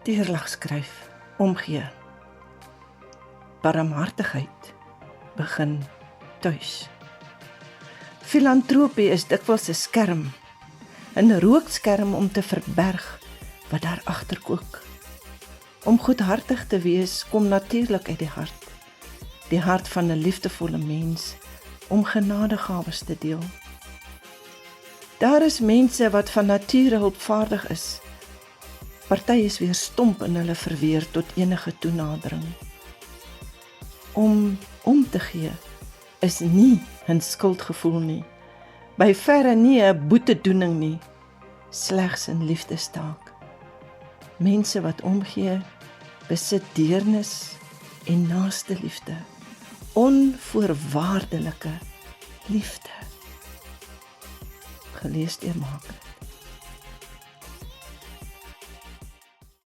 Deurlag skryf, omgee. Barmhartigheid begin tuis. Filantropie is dikwels 'n skerm, 'n rookskerm om te verberg wat daar agter kook. Om goedhartig te wees kom natuurlik uit die hart van 'n liefdevolle mens, om genadegawes te deel. Daar is mense wat van nature hulpvaardig is. Party is weer stomp in hulle verweer tot enige toenadering. Om te gee is nie 'n skuldgevoel nie, by verre nie 'n boetedoening nie, slegs 'n liefdestaak. Mense wat omgee, besit deernis en naaste liefde, onvoorwaardelike liefde. Gelees deur Margaret.